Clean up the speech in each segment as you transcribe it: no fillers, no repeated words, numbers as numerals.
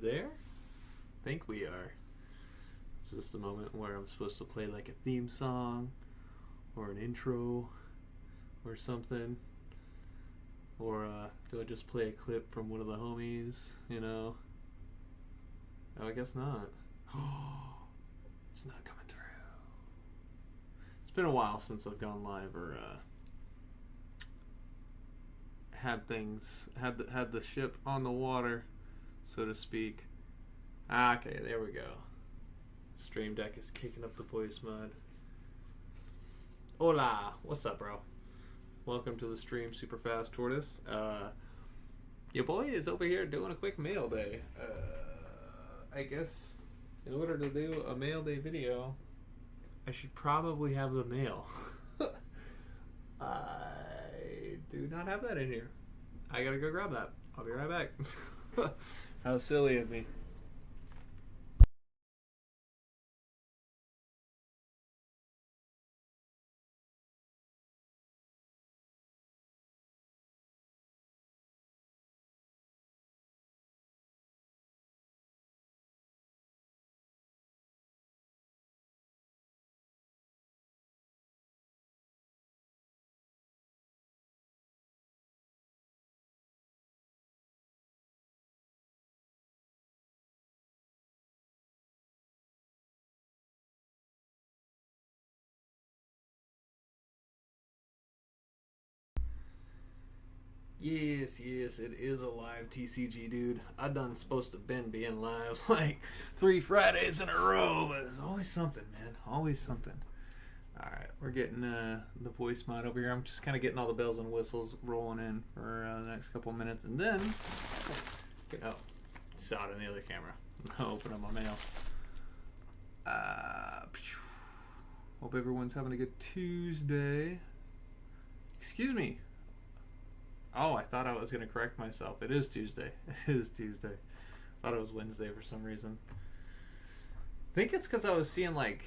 there? Think we are. Is this the moment where I'm supposed to play like a theme song or an intro or something? Or do I just play a clip from one of the homies, you know? Oh, I guess not. Oh, it's not coming through. It's been a while since I've gone live or had the ship on the water, so to speak. Okay, there we go. Stream Deck is kicking up the voice mod. Hola, what's up, bro? Welcome to the stream, Super Fast Tortoise. Your boy is over here doing a quick mail day. I guess in order to do a mail day video, I should probably have the mail. I do not have that in here. I gotta go grab that. I'll be right back. How silly of me. Yes, it is a live TCG, dude. I done supposed to been being live like 3 Fridays in a row, but there's always something, man. Always something. Alright, we're getting the voice mod over here. I'm just kind of getting all the bells and whistles rolling in for the next couple minutes, and then... Oh, saw it in the other camera. I'll open up my mail. Hope everyone's having a good Tuesday. Excuse me. Oh, I thought I was going to correct myself. It is Tuesday. It is Tuesday. I thought it was Wednesday for some reason. I think it's because I was seeing like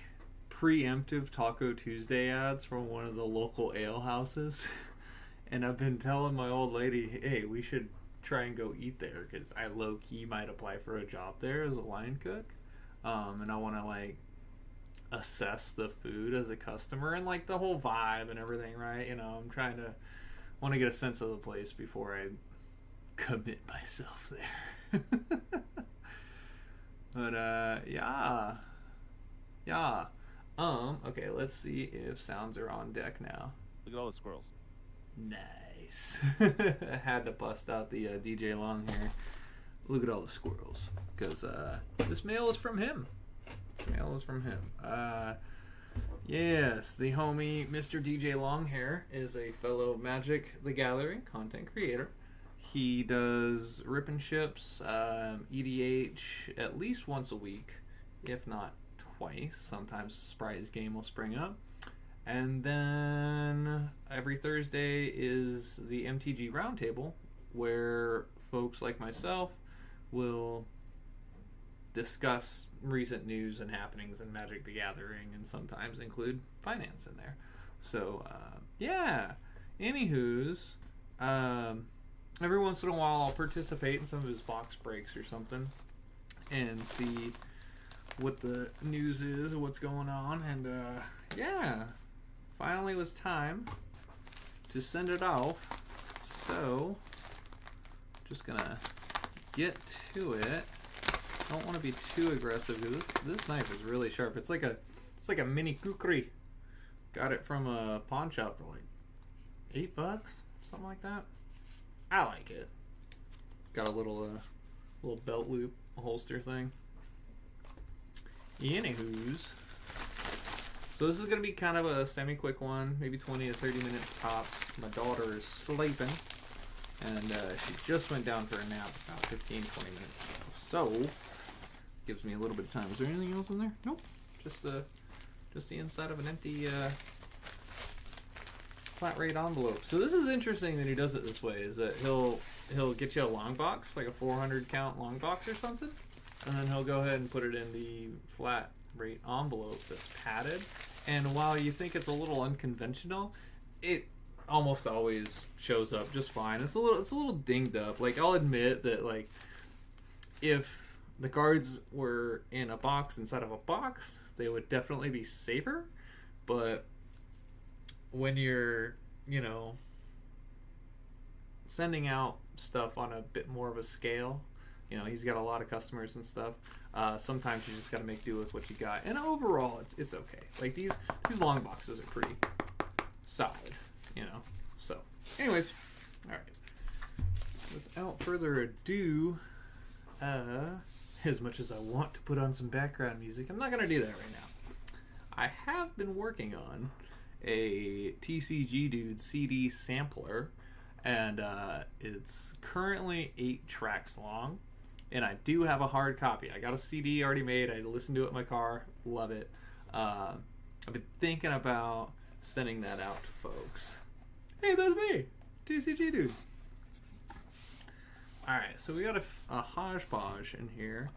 preemptive Taco Tuesday ads from one of the local ale houses. And I've been telling my old lady, hey, we should try and go eat there because I low-key might apply for a job there as a line cook. And I want to like assess the food as a customer and like the whole vibe and everything, right? You know, I'm trying to... want to get a sense of the place before I commit myself there. But yeah. Okay, let's see if sounds are on deck now. Look at all the squirrels. Nice. I had to bust out the DJ Long here. Look at all the squirrels, because this mail is from him. Yes, the homie Mr. DJ Longhair is a fellow Magic the Gathering content creator. He does rip and ships, EDH at least once a week, if not twice. Sometimes a surprise game will spring up. And then every Thursday is the MTG Roundtable, where folks like myself will discuss recent news and happenings in Magic the Gathering and sometimes include finance in there. So, yeah. Anywho's, every once in a while I'll participate in some of his box breaks or something and see what the news is and what's going on. And, yeah. Finally it was time to send it off. So, just gonna get to it. Don't want to be too aggressive because this knife is really sharp. It's like a mini kukri. Got it from a pawn shop for like $8, something like that. I like it. Got a little belt loop holster thing. Anywho's, so this is gonna be kind of a semi-quick one, maybe 20 to 30 minutes tops. My daughter is sleeping, and she just went down for a nap about 15-20 minutes ago. So. Gives me a little bit of time. Is there anything else in there? Nope. Just the inside of an empty flat rate envelope. So this is interesting that he does it this way. Is that he'll get you a long box, like a 400 count long box or something, and then he'll go ahead and put it in the flat rate envelope that's padded. And while you think it's a little unconventional, it almost always shows up just fine. It's a little dinged up. Like, I'll admit that, like, if the cards were in a box inside of a box, they would definitely be safer. But when you're, you know, sending out stuff on a bit more of a scale, you know, he's got a lot of customers and stuff. Sometimes you just got to make do with what you got. And overall, it's okay. Like these long boxes are pretty solid, you know. So, anyways, all right. Without further ado, as much as I want to put on some background music, I'm not gonna do that right now. I have been working on a TCG Dude CD sampler, and it's currently 8 tracks long. And I do have a hard copy. I got a CD already made. I listened to it in my car. Love it. I've been thinking about sending that out to folks. Hey, that's me, TCG Dude. Alright, so we got a hodgepodge in here.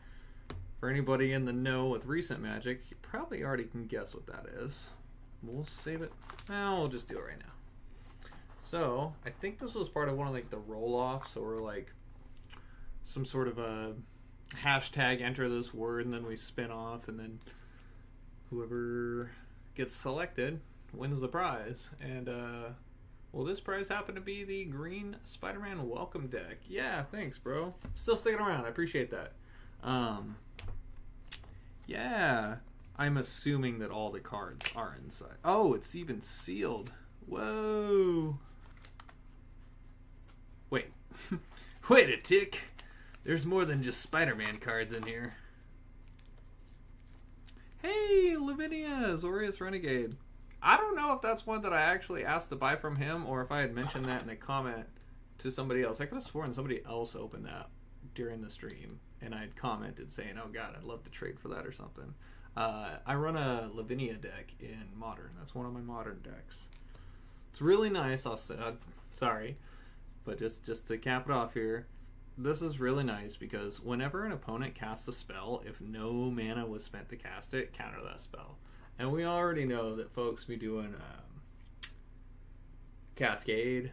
For anybody in the know with recent Magic, you probably already can guess what that is. We'll save it. No, we'll just do it right now. So, I think this was part of one of like the roll-offs, or like some sort of a hashtag enter this word, and then we spin off, and then whoever gets selected wins the prize. And well, this prize happened to be the green Spider-Man welcome deck. Yeah, thanks, bro. Still sticking around. I appreciate that. Yeah, I'm assuming that all the cards are inside. Oh, it's even sealed. Whoa. Wait. Wait a tick. There's more than just Spider-Man cards in here. Hey, Lavinia, Zorius Renegade. I don't know if that's one that I actually asked to buy from him, or if I had mentioned that in a comment to somebody else. I could have sworn somebody else opened that during the stream, and I'd commented saying, oh god, I'd love to trade for that or something. I run a Lavinia deck in Modern. That's one of my Modern decks. It's really nice. Sorry, but just to cap it off here, this is really nice because whenever an opponent casts a spell, if no mana was spent to cast it, counter that spell. And we already know that folks be doing Cascade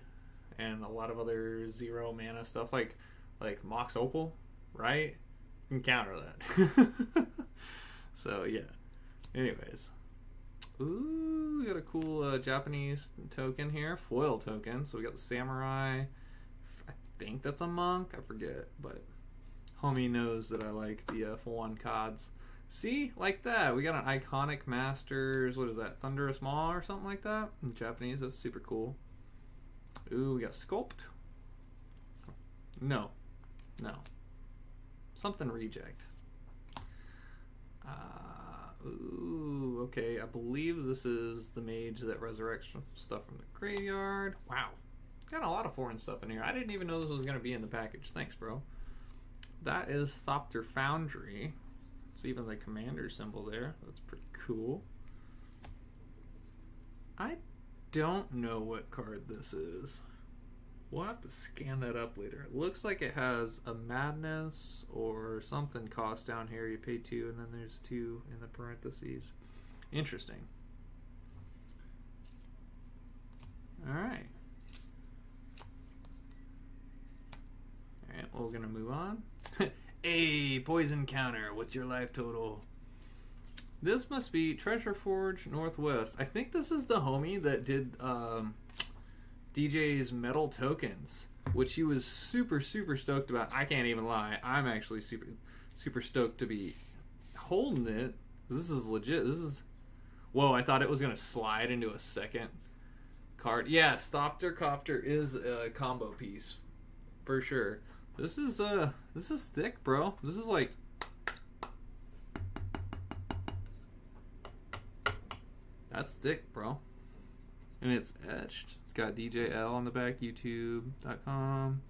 and a lot of other 0 mana stuff like Mox Opal, right? You can counter that. So yeah. Anyways. Ooh, we got a cool Japanese token here. Foil token. So we got the Samurai. I think that's a monk. I forget. But homie knows that I like the full-on cards. See? Like that. We got an iconic Masters. What is that? Thunderous Maw or something like that? In Japanese. That's super cool. Ooh, we got Sculpt. No. Something reject. Ooh, okay. I believe this is the mage that resurrects stuff from the graveyard. Wow. Got a lot of foreign stuff in here. I didn't even know this was going to be in the package. Thanks, bro. That is Thopter Foundry. It's even the commander symbol there. That's pretty cool. I don't know what card this is. We'll have to scan that up later. It looks like it has a Madness or something cost down here. You pay 2 and then there's 2 in the parentheses. Interesting. Alright. Alright, well, we're going to move on. Hey, Poison Counter, what's your life total? This must be Treasure Forge Northwest. I think this is the homie that did DJ's metal tokens, which he was super stoked about. I can't even lie. I'm actually super stoked to be holding it. This is legit. This is... Whoa, I thought it was going to slide into a second card. Yeah, Thopter Copter is a combo piece. For sure. This is thick, bro. This is like... That's thick, bro. And it's etched. It's got DJL on the back, youtube.com.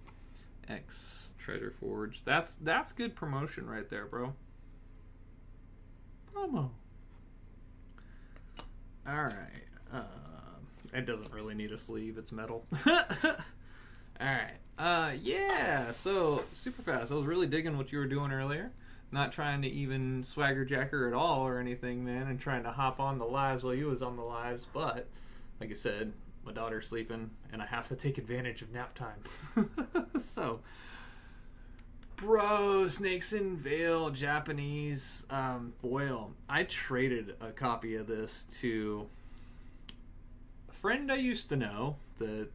X Treasure Forge. That's good promotion right there, bro. Promo. Alright. It doesn't really need a sleeve. It's metal. Alright. Yeah. So, super fast. I was really digging what you were doing earlier. Not trying to even swagger jacker at all or anything, man, and trying to hop on the lives while you was on the lives, but like I said, my daughter's sleeping and I have to take advantage of nap time. So Bro, Snakes in Veil, Japanese foil. I traded a copy of this to a friend I used to know that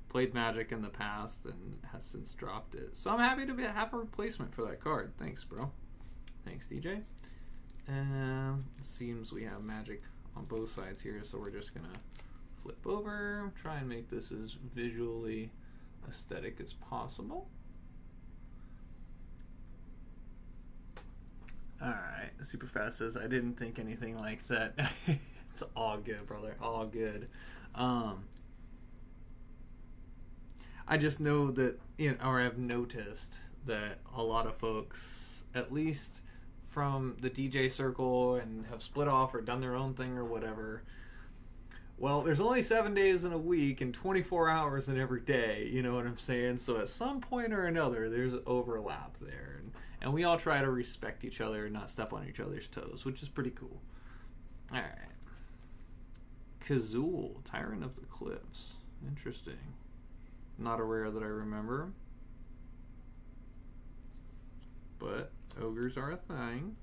played Magic in the past and has since dropped it. So I'm happy to have a replacement for that card. Thanks, bro. Thanks, DJ. Seems we have Magic on both sides here, so we're just gonna flip over, try and make this as visually aesthetic as possible. Alright, Superfast says, I didn't think anything like that. It's all good, brother. All good. I just know that, or I've noticed that a lot of folks, at least from the DJ circle, and have split off or done their own thing or whatever. Well, there's only 7 days in a week and 24 hours in every day, you know what I'm saying? So at some point or another, there's overlap there. And we all try to respect each other and not step on each other's toes, which is pretty cool. Alright. Kazul, Tyrant of the Cliffs. Interesting. Not a rare that I remember. But ogres are a thing.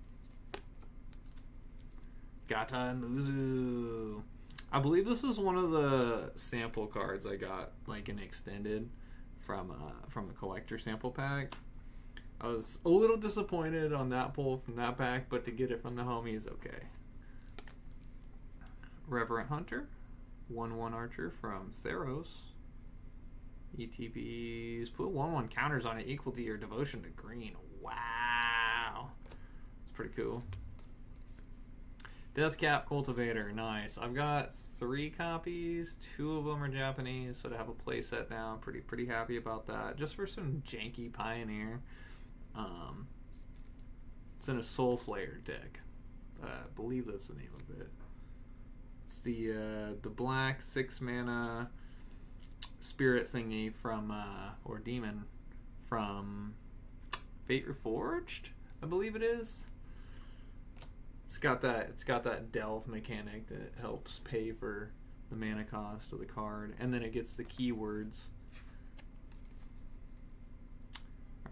Gata and Muzu. I believe this is one of the sample cards I got, like an extended from a collector sample pack. I was a little disappointed on that pull from that pack, but to get it from the homie is okay. Reverent Hunter, 1/1 Archer from Theros. ETBs, put 1/1 counters on it equal to your devotion to green. Wow, that's pretty cool. Deathcap Cultivator, nice. I've got 3 copies. 2 of them are Japanese, so to have a playset now, I'm pretty happy about that. Just for some janky Pioneer. It's in a Soul Flayer deck. I believe that's the name of it. It's the black 6 mana spirit thingy from or demon from Fate Reforged, I believe it is. It's got that delve mechanic that helps pay for the mana cost of the card, and then it gets the keywords.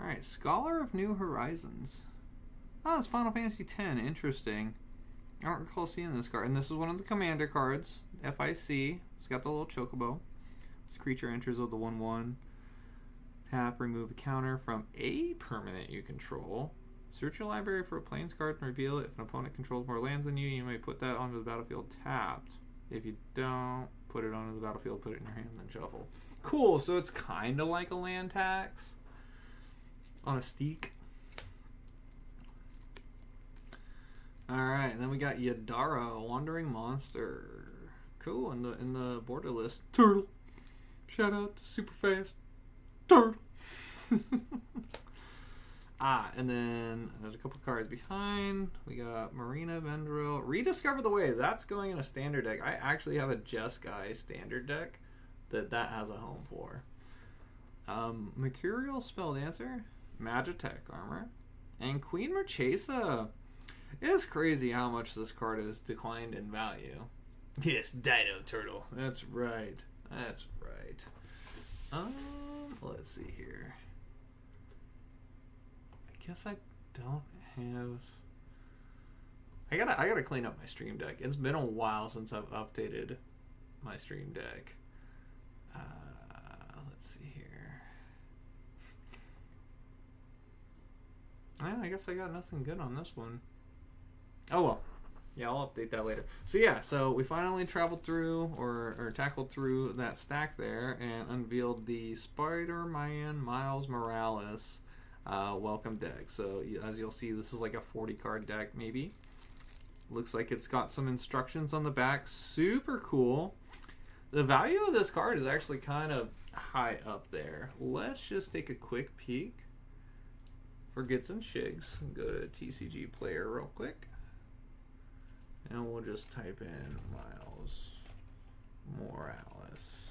Alright, Scholar of New Horizons. Oh, it's Final Fantasy X. Interesting. I don't recall seeing this card. And this is one of the commander cards. FIC. It's got the little chocobo. This creature enters with the 1/1. Tap, remove a counter from a permanent you control. Search your library for a plains card and reveal it. If an opponent controls more lands than you, you may put that onto the battlefield tapped. If you don't, put it onto the battlefield, put it in your hand, then shuffle. Cool, so it's kind of like a land tax on a steak. Alright, and then we got Yadara, Wandering Monster. Cool, in the border list. Turtle. Shout out to Superfast. Turtle. And then there's a couple cards behind. We got Marina Vendrell. Rediscover the Way. That's going in a standard deck. I actually have a Jeskai standard deck that has a home for. Mercurial Spelldancer. Magitech Armor. And Queen Marchesa. It's crazy how much this card has declined in value. Yes, Dino Turtle. That's right. That's right. Let's see here. I guess I don't have... I gotta clean up my stream deck. It's been a while since I've updated my stream deck. Let's see here. I guess I got nothing good on this one. Oh well. Yeah, I'll update that later. So yeah, so we finally traveled through or tackled through that stack there and unveiled the Spider-Man Miles Morales welcome deck. So as you'll see, this is like a 40 card deck maybe. Looks like it's got some instructions on the back. Super cool. The value of this card is actually kind of high up there. Let's just take a quick peek for Gits and Shigs. Go to TCG Player real quick. And we'll just type in Miles Morales.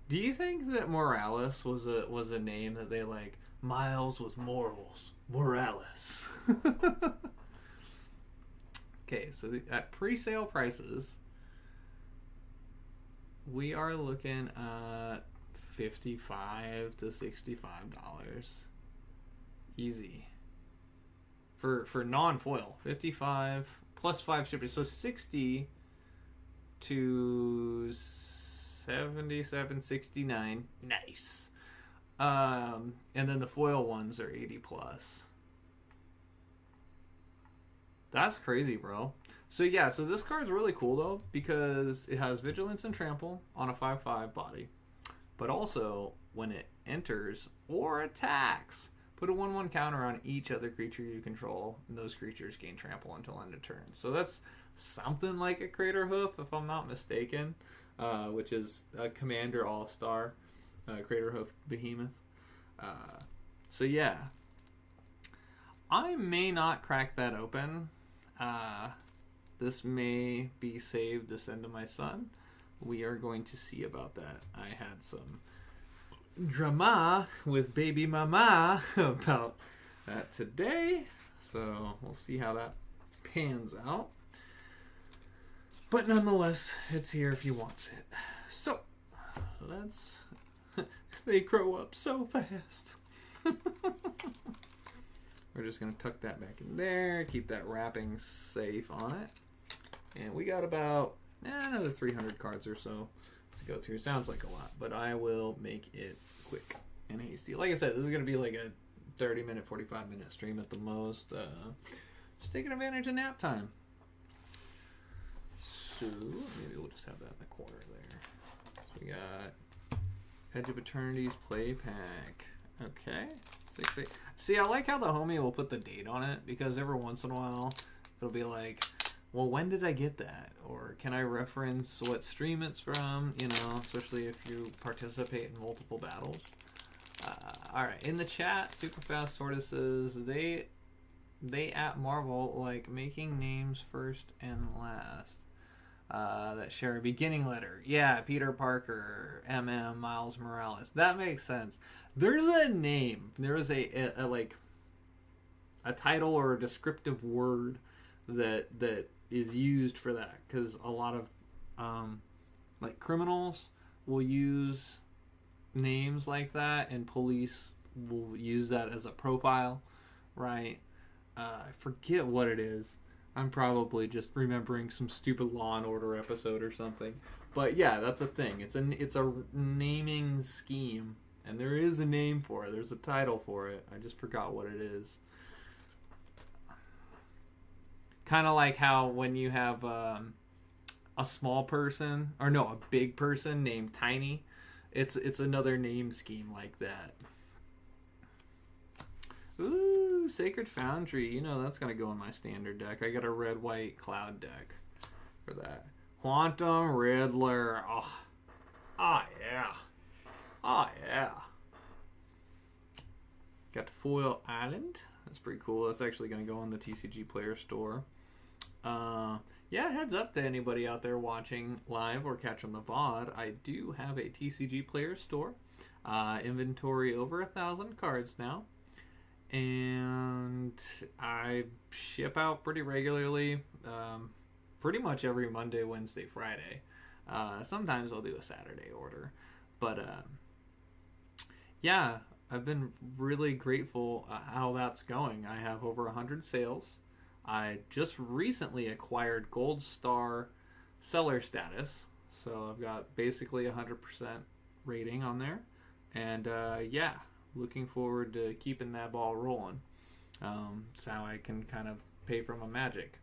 Do you think that Morales was a name that they like? Miles with morals. Morales. Okay, so at pre-sale prices, we are looking at $55 to $65. Easy. For non-foil. 55 plus 5 shipping. So 60 to 77.69. Nice. And then the foil ones are 80 plus. That's crazy, bro. So yeah, so this card's really cool though, because it has Vigilance and Trample on a 5/5 body. But also, when it enters or attacks, put a 1/1 counter on each other creature you control, and those creatures gain Trample until end of turn. So that's something like a Crater Hoof, if I'm not mistaken, which is a Commander All-Star, Crater Hoof Behemoth. So yeah, I may not crack that open. This may be saved to send to my son. We are going to see about that. I had some drama with baby mama about that today, so we'll see how that pans out. But nonetheless, it's here if he wants it. So let's they grow up so fast. We're just gonna tuck that back in there, keep that wrapping safe on it, and we got about another 300 cards or so to go through. Sounds like a lot, but I will make it quick and hasty. Like I said, this is going to be like a 30-minute, 45-minute stream at the most. Just taking advantage of nap time. So maybe we'll just have that in the corner there. So we got Edge of Eternity's Play Pack. Okay. 6/8. See, I like how the homie will put the date on it, because every once in a while it'll be like, well, when did I get that? Or can I reference what stream it's from? You know, especially if you participate in multiple battles. Alright, in the chat, Superfast Tortoises, they at Marvel like making names first and last. That share a beginning letter. Yeah, Peter Parker, MM, Miles Morales. That makes sense. There's a name. There is a like a title or a descriptive word that is used for that, because a lot of like criminals will use names like that, and police will use that as a profile, right? I forget what it is. I'm probably just remembering some stupid Law and Order episode or something, but yeah, that's a thing. It's a naming scheme, and there is a name for it. There's a title for it. I just forgot what it is. Kind of like how when you have a small person, or no, a big person named Tiny, it's another name scheme like that. Ooh, Sacred Foundry. You know that's gonna go in my standard deck. I got a red-white cloud deck for that. Quantum Riddler. Oh yeah. Oh yeah. Got the Foil Island. That's pretty cool. That's actually gonna go in the TCG Player Store. Yeah, heads up to anybody out there watching live or catching the VOD. I do have a TCG Player Store. Inventory over 1,000 cards now. And I ship out pretty regularly. Pretty much every Monday, Wednesday, Friday. Sometimes I'll do a Saturday order. But yeah, I've been really grateful how that's going. I have over 100 sales. I just recently acquired Gold Star seller status, so I've got basically 100% rating on there, and yeah, looking forward to keeping that ball rolling. So I can kind of pay for my magic.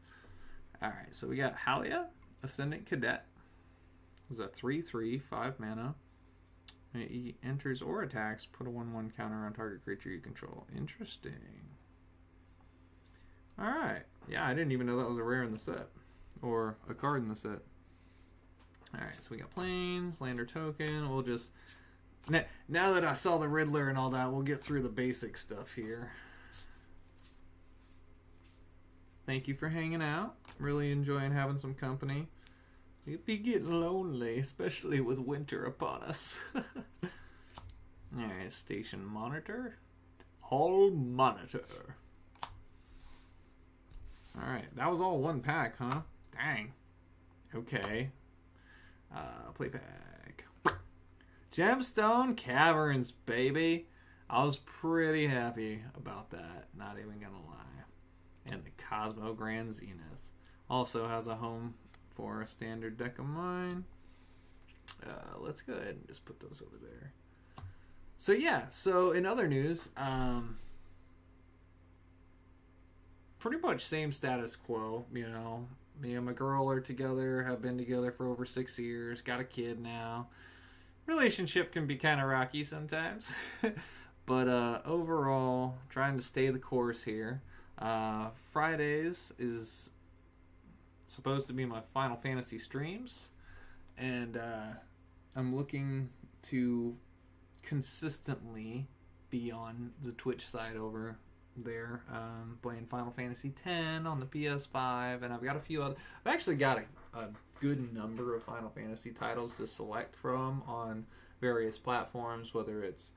Alright, so we got Halia, Ascendant Cadet. This is a 3/3, 5 mana. He enters or attacks, put a 1/1 counter on target creature you control. Interesting. Alright. Yeah, I didn't even know that was a rare in the set. Or a card in the set. Alright, so we got Plains, Lander Token. We'll just... Now that I saw the Riddler and all that, we'll get through the basic stuff here. Thank you for hanging out. Really enjoying having some company. You'd be getting lonely, especially with winter upon us. Alright, Station Monitor. Hall Monitor. Alright, that was all one pack, huh? Dang. Okay. Play pack. Gemstone Caverns, baby. I was pretty happy about that, not even gonna lie. And the Cosmo Grand Zenith also has a home for a standard deck of mine. Let's go ahead and just put those over there. So yeah, so in other news, pretty much same status quo, you know. Me and my girl are together, have been together for over 6 years, got a kid now. Relationship can be kind of rocky sometimes. But overall, trying to stay the course here. Fridays is supposed to be my Final Fantasy streams. And I'm looking to consistently be on the Twitch side over there, playing Final Fantasy X on the PS5, and I've got a few other. I've actually got a good number of Final Fantasy titles to select from on various platforms, whether it's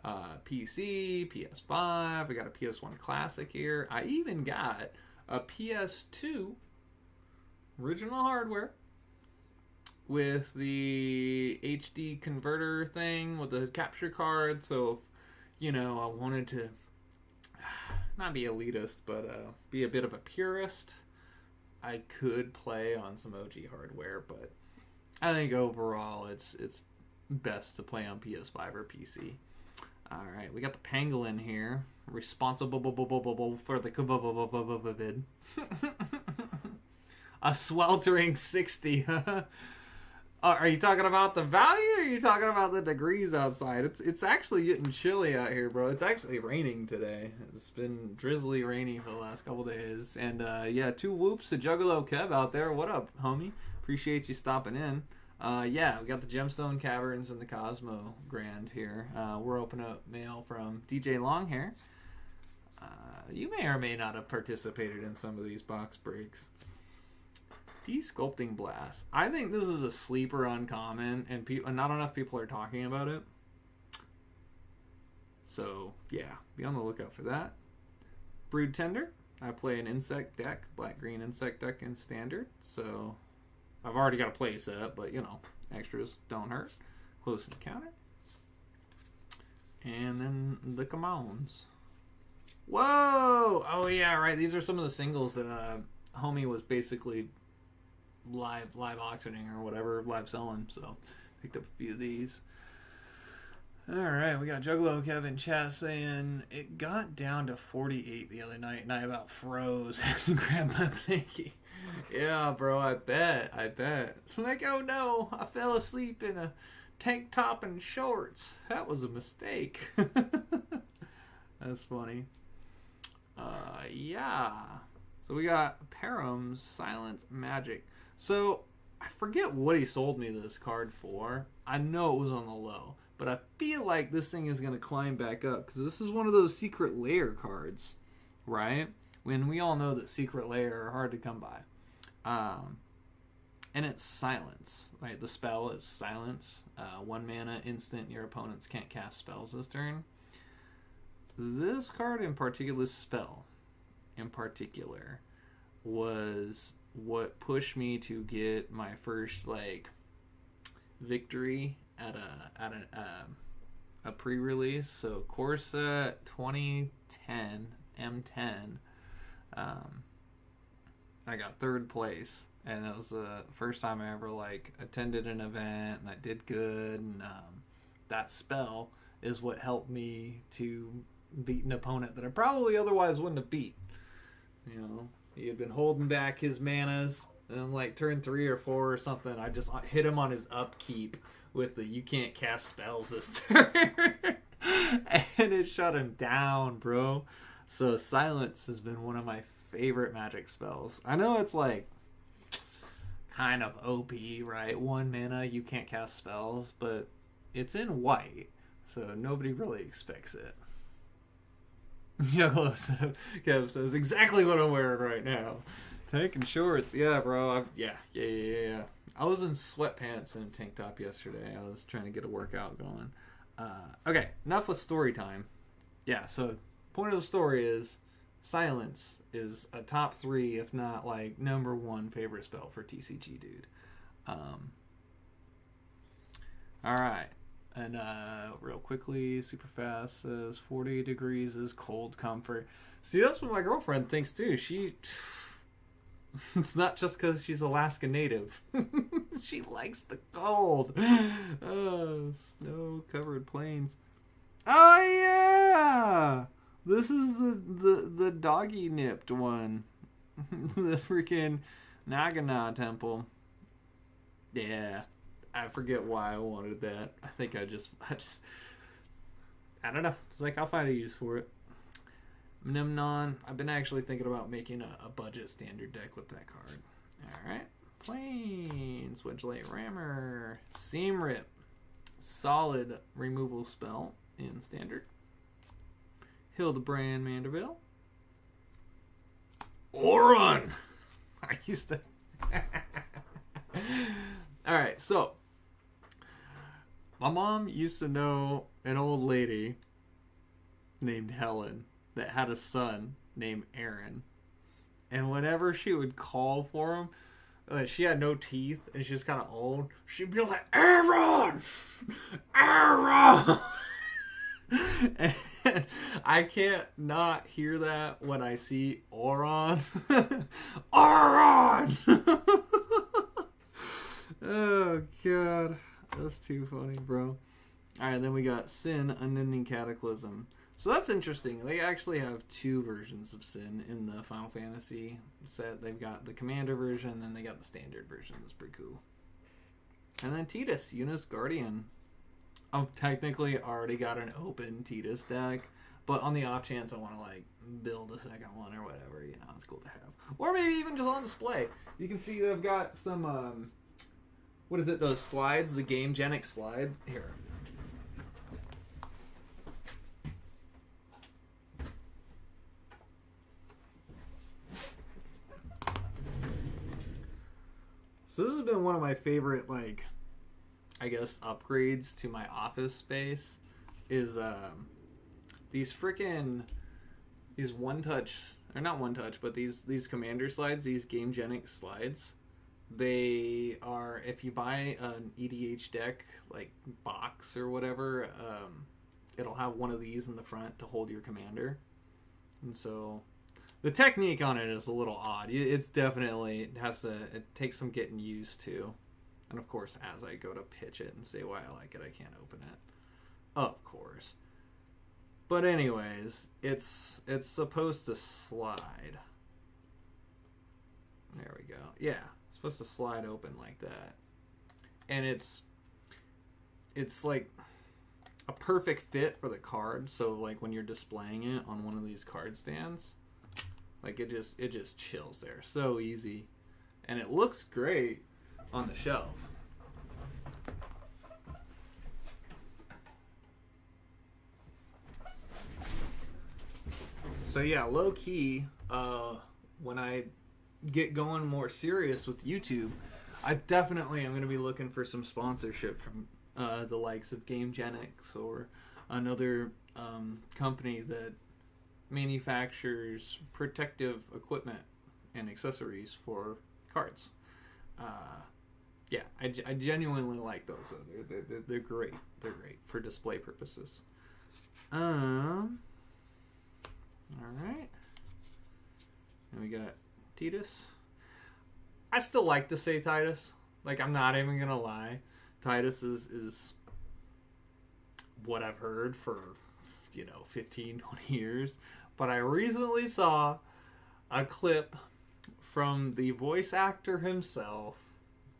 PC, PS5. I got a PS1 Classic here. I even got a PS2 original hardware with the HD converter thing with the capture card. So, if, you know, I wanted to not be elitist, but be a bit of a purist, I could play on some OG hardware. But I think overall, it's best to play on PS5 or PC. All right, we got the Pangolin here, responsible for the vid. A sweltering 60. Are you talking about the value, or are you talking about the degrees outside? It's actually getting chilly out here, bro. It's actually raining today. It's been drizzly rainy for the last couple days. And yeah, 2 whoops to Juggalo Kev out there. What up, homie? Appreciate you stopping in. Yeah, we got the Gemstone Caverns and the Cosmo Grand here. We're opening up mail from DJ Longhair. You may or may not have participated in some of these box breaks. Desculpting Blast. I think this is a sleeper uncommon, and not enough people are talking about it. So, yeah, be on the lookout for that. Brood Tender. I play an insect deck, black-green insect deck in Standard. So, I've already got a play set, but, you know, extras don't hurt. Close Encounter. And then the Commons. Whoa! Oh, yeah, right. These are some of the singles that homie was basically live auctioning or whatever, live selling. So picked up a few of these. All right, we got Juggalo Kevin chat saying it got down to 48 the other night and I about froze and grabbed my blankie. Yeah, bro, I bet. It's like, oh no, I fell asleep in a tank top and shorts. That was a mistake. That's funny. Yeah. So we got Param's Silent Magic. So, I forget what he sold me this card for. I know it was on the low. But I feel like this thing is going to climb back up. Because this is one of those Secret Lair cards. Right? When we all know that Secret Lair are hard to come by. And it's Silence. Right? The spell is Silence. 1 mana, instant. Your opponents can't cast spells this turn. This card in particular, this spell in particular, was what pushed me to get my first like victory at a pre-release. So Corsa 2010 M10, I got 3rd place, and it was the first time I ever like attended an event, and I did good. And that spell is what helped me to beat an opponent that I probably otherwise wouldn't have beat. You know, he had been holding back his manas, and like turn 3 or 4 or something, I just hit him on his upkeep with the "you can't cast spells this turn," and it shut him down, bro. So Silence has been one of my favorite Magic spells. I know it's like kind of OP, right? 1 mana, you can't cast spells, but it's in white, so nobody really expects it. Kev says exactly what I'm wearing right now. Tank and shorts. Yeah, bro. Yeah. I was in sweatpants and a tank top yesterday. I was trying to get a workout going. Okay, enough with story time. Yeah, so point of the story is Silence is a top 3, if not like number 1 favorite spell for TCG, dude. All right. And real quickly, super fast says 40 degrees is cold comfort. See, that's what my girlfriend thinks too. It's not just because she's Alaska native. She likes the cold. Oh, snow-covered plains. Oh yeah, this is the doggy nipped one. The freaking Nagana temple. Yeah, I forget why I wanted that. I think I don't know. It's like I'll find a use for it. Mnemnon. I've been actually thinking about making a budget standard deck with that card. All right. Plains, Wedgelate Rammer, Seam Rip, solid removal spell in standard. Hildebrand Manderville. Oron! I used to... Alright, so my mom used to know an old lady named Helen that had a son named Aaron. And whenever she would call for him, she had no teeth and she was kind of old. She'd be like, Aaron! Aaron! And I can't not hear that when I see Oron. Oron! Oh, God. That's too funny, bro. Alright, then we got Sin, Unending Cataclysm. So that's interesting. They actually have two versions of Sin in the Final Fantasy set. They've got the Commander version, and then they got the Standard version. That's pretty cool. And then Tidus, Eunice Guardian. I've technically already got an open Tidus deck, but on the off chance I want to like build a second one or whatever, you know, it's cool to have. Or maybe even just on display. You can see they've got some, what is it, those slides, the Game Genic slides. Here. So this has been one of my favorite, like, I guess, upgrades to my office space is these one-touch, or not one-touch, but these commander slides, these Game Genic slides. They are, if you buy an EDH deck, like, box or whatever, it'll have one of these in the front to hold your commander. And so... the technique on it is a little odd. It's definitely, it takes some getting used to. And of course, as I go to pitch it and say why I like it, I can't open it. Of course. But anyways, it's supposed to slide. There we go. Yeah, it's supposed to slide open like that. And it's like a perfect fit for the card. So like when you're displaying it on one of these card stands, like it just chills there. So easy. And it looks great on the shelf. So yeah, low key, when I get going more serious with YouTube, I definitely am going to be looking for some sponsorship from the likes of Game Genics or another company that manufactures protective equipment and accessories for cards. Yeah, I genuinely like those. They're great. They're great for display purposes. All right. And we got Tidus. I still like to say Tidus. Like, I'm not even gonna lie. Tidus is what I've heard for 15, 20 years. But I recently saw a clip from the voice actor himself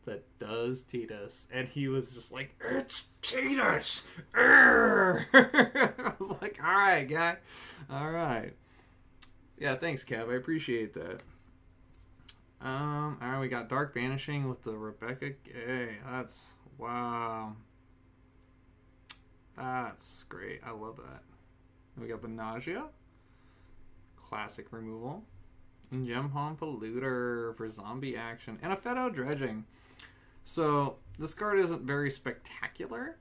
that does Tidus, and he was just like, "It's Tidus!" I was like, all right, guy. All right. Yeah, thanks, Kev. I appreciate that. All right, we got Dark Banishing with the Rebecca Gay. Wow. That's great. I love that. We got the Nausea. Classic removal. And Gem-Palm Polluter for zombie action. And a Feto Dredging. So, this card isn't very spectacular.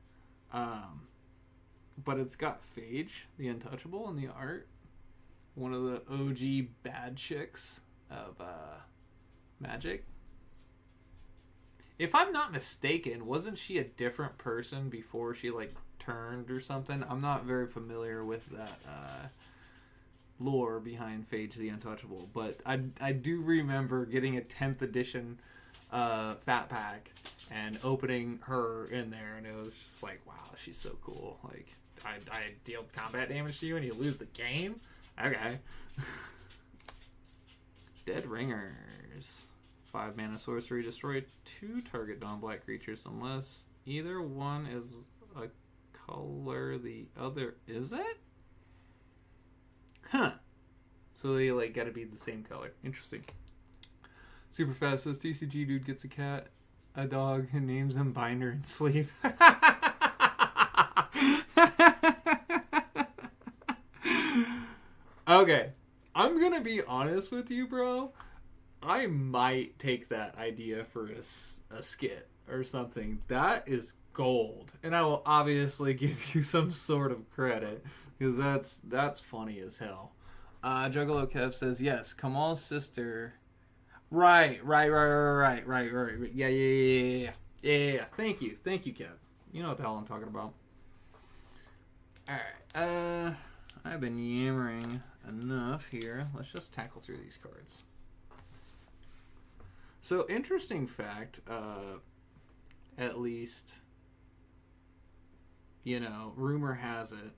But it's got Phage, the Untouchable, in the art. One of the OG bad chicks of Magic. If I'm not mistaken, wasn't she a different person before she returned or something. I'm not very familiar with that lore behind Phage the Untouchable, but I do remember getting a 10th edition Fat Pack and opening her in there, and it was just like, wow, she's so cool. Like, I deal combat damage to you and you lose the game? Okay. Dead Ringers. 5 mana sorcery. Destroy 2 target non-black creatures unless either one is a color the other isn't? Huh. So they like gotta be the same color. Interesting. Super fast says TCG dude gets a cat, a dog, and names him Binder and Sleep. Okay. I'm gonna be honest with you, bro. I might take that idea for a skit or something. That is gold. And I will obviously give you some sort of credit, because that's funny as hell. Juggalo Kev says, yes, Kamal's sister. Right. Yeah. Thank you, Kev. You know what the hell I'm talking about. Alright, I've been yammering enough here. Let's just tackle through these cards. So, interesting fact, at least, you know, rumor has it,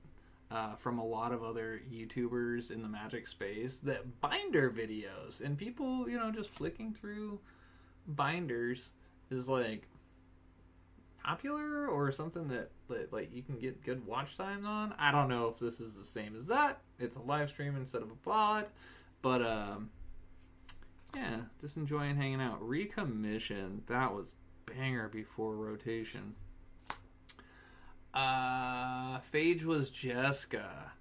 from a lot of other YouTubers in the Magic space, that binder videos and people, you know, just flicking through binders is like popular or something that like you can get good watch time on. I don't know if this is the same as that. It's a live stream instead of a pod, but yeah, just enjoying hanging out. Recommission, that was banger before rotation. Phage was Jessica.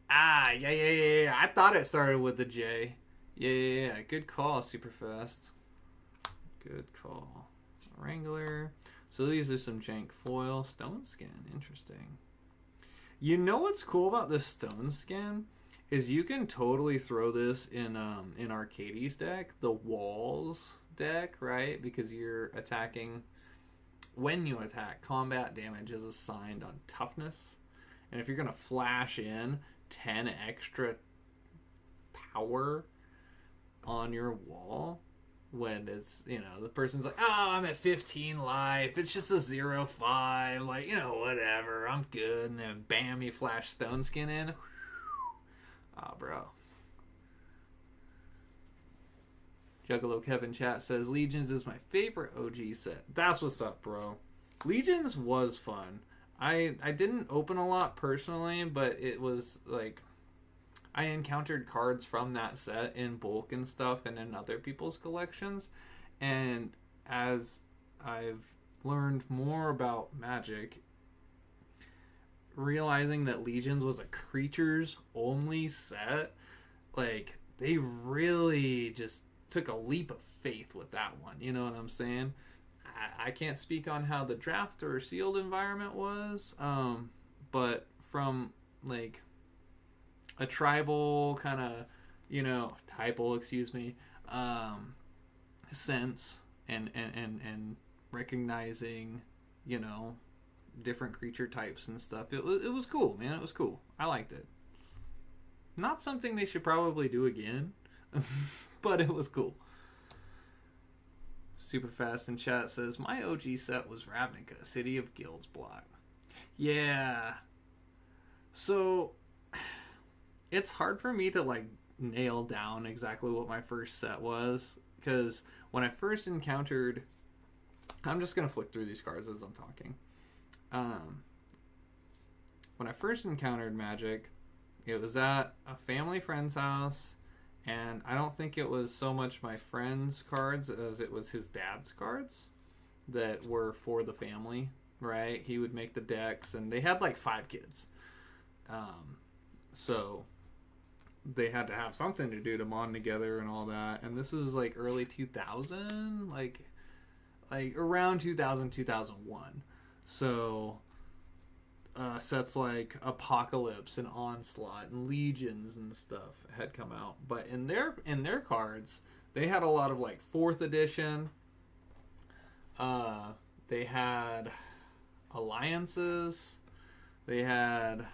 Yeah. I thought it started with the J. Yeah. Good call, Superfast. Good call. Wrangler. So these are some jank foil. Stone Skin. Interesting. You know what's cool about this Stone Skin? Is you can totally throw this in Arcadie's deck, the Walls deck, right? Because you're attacking. When you attack, combat damage is assigned on toughness. And if you're going to flash in 10 extra power on your wall, when it's, you know, the person's like, oh, I'm at 15 life. It's just a 0-5. Like, you know, whatever. I'm good. And then bam, you flash Stone Skin in. Oh, bro. Juggalo Kevin chat says, Legions is my favorite OG set. That's what's up, bro. Legions was fun. I didn't open a lot personally, but it was like I encountered cards from that set in bulk and stuff and in other people's collections. And as I've learned more about Magic, realizing that Legions was a creatures only set, like they really just took a leap of faith with that one. You know what I'm saying? I can't speak on how the draft or sealed environment was, but from like a tribal kind of, you know, typal, sense and recognizing, you know, different creature types and stuff. It was cool, man. It was cool. I liked it. Not something they should probably do again, but it was cool. Super fast in chat says, my OG set was Ravnica, City of Guilds block. Yeah. So it's hard for me to like nail down exactly what my first set was, because when I first encountered, I'm just gonna flick through these cards as I'm talking. When I first encountered Magic, it was at a family friend's house, and I don't think it was so much my friend's cards as it was his dad's cards that were for the family, right? He would make the decks, and they had like 5 kids. So they had to have something to do to bond together and all that. And this was like early 2000, like around 2000, 2001. So sets like Apocalypse and Onslaught and Legions and stuff had come out. But in their cards, they had a lot of like 4th edition. They had alliances. They had.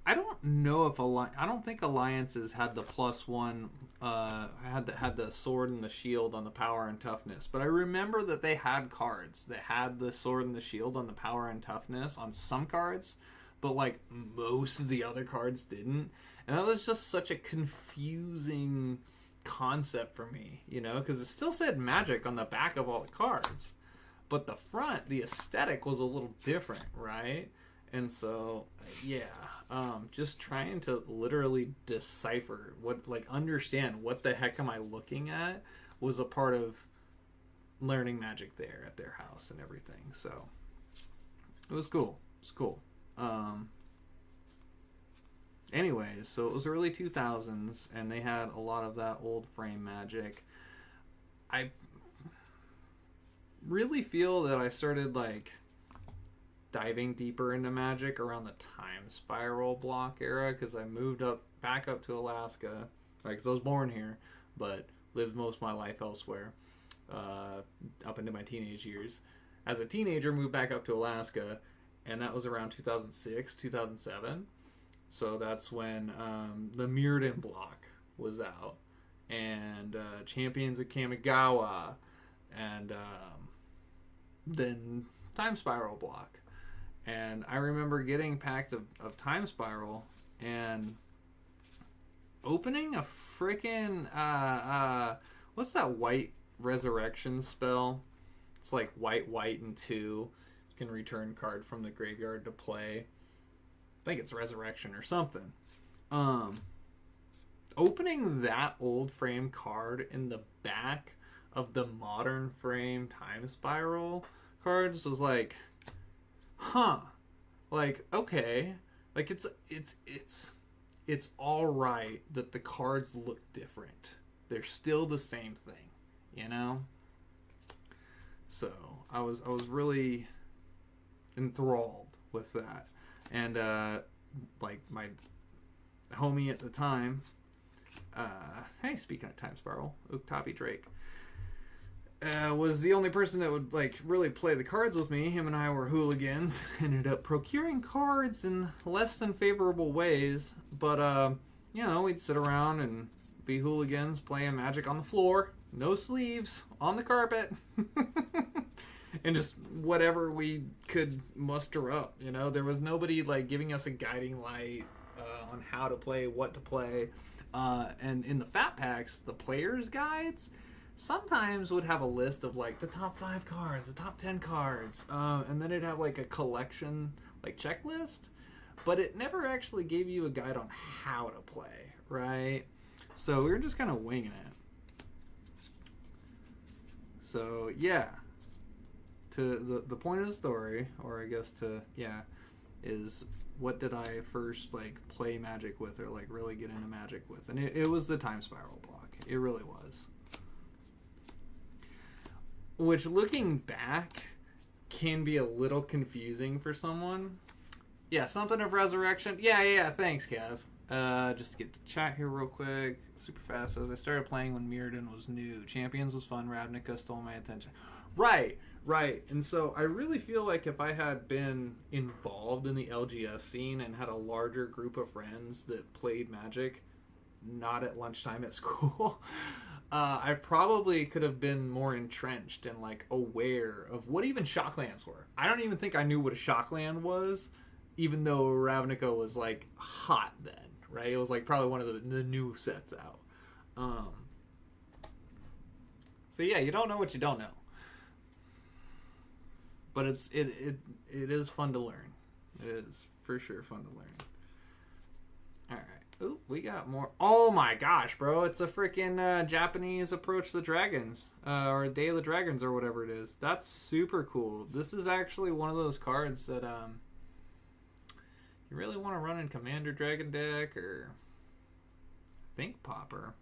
I don't know if I don't think alliances had the +1. Had the sword and the shield on the power and toughness, but I remember that they had cards that had the sword and the shield on the power and toughness on some cards, but like most of the other cards didn't, and that was just such a confusing concept for me, you know, because it still said magic on the back of all the cards, but the front, the aesthetic was a little different, right? And so, yeah, just trying to literally decipher understand what the heck am I looking at was a part of learning magic there at their house and everything. So it was cool. It was cool. Anyways, so it was early 2000s, and they had a lot of that old frame magic. I really feel that I started diving deeper into magic around the Time Spiral block era, because I moved back up to Alaska, because I was born here but lived most of my life elsewhere, up into my teenage years. As a teenager, moved back up to Alaska, and that was around 2006 2007. So that's when the Mirrodin block was out, and Champions of Kamigawa, and then Time Spiral block. And I remember getting packs of Time Spiral and opening a freaking what's that white resurrection spell? It's like white and 2. You can return card from the graveyard to play. I think it's resurrection or something. Opening that old frame card in the back of the modern frame Time Spiral cards was like, huh, okay, it's all right that the cards look different. They're still the same thing, you know. So I was really enthralled with that, and my homie at the time, hey, speaking of Time Spiral, Uktabi Drake, was the only person that would really play the cards with me. Him and I were hooligans. Ended up procuring cards in less than favorable ways, but we'd sit around and be hooligans playing Magic on the floor, no sleeves, on the carpet, and just whatever we could muster up. You know, there was nobody giving us a guiding light on how to play, what to play, and in the fat packs, the players' guides sometimes would have a list of the top 5 cards, the top 10 cards, and then it'd have a collection checklist, but it never actually gave you a guide on how to play, right? So we were just kind of winging it. So yeah, to the point of the story, or I guess is what did I first play Magic with, or really get into Magic with, and it was the Time Spiral block. It really was. Which, looking back, can be a little confusing for someone. Yeah, something of Resurrection. Yeah, thanks, Kev. Just to get to chat here real quick, super fast. As I started playing when Mirrodin was new. Champions was fun. Ravnica stole my attention. Right. And so I really feel like if I had been involved in the LGS scene and had a larger group of friends that played Magic, not at lunchtime at school, I probably could have been more entrenched and aware of what even shocklands were. I don't even think I knew what a shockland was, even though Ravnica was hot then, right? It was probably one of the new sets out. So yeah, you don't know what you don't know, but it is fun to learn. It is for sure fun to learn. All right. Ooh, we got more. Oh my gosh, bro. It's a freaking Japanese Approach the Dragons. Or Day of the Dragons, or whatever it is. That's super cool. This is actually one of those cards that you really want to run in Commander Dragon deck, or Think Popper.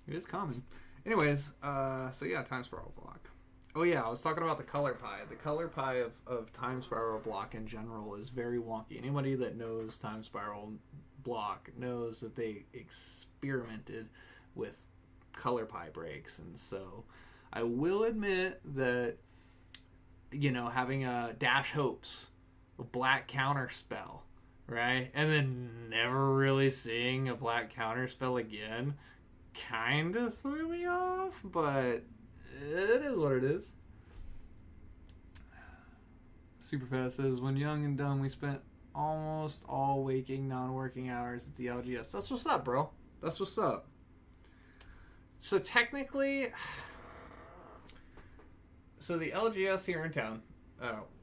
It is common. Anyways, so yeah, Time Spiral block. Oh yeah, I was talking about the color pie. The color pie of Time Spiral block in general is very wonky. Anybody that knows Time Spiral block knows that they experimented with color pie breaks, and so I will admit that having a Dash Hopes, a black counter spell, right? And then never really seeing a black counter spell again kind of threw me off, but it is what it is. Superfast says, when young and dumb, we spent almost all waking, non-working hours at the LGS. That's what's up, bro. That's what's up. So technically, the LGS here in town,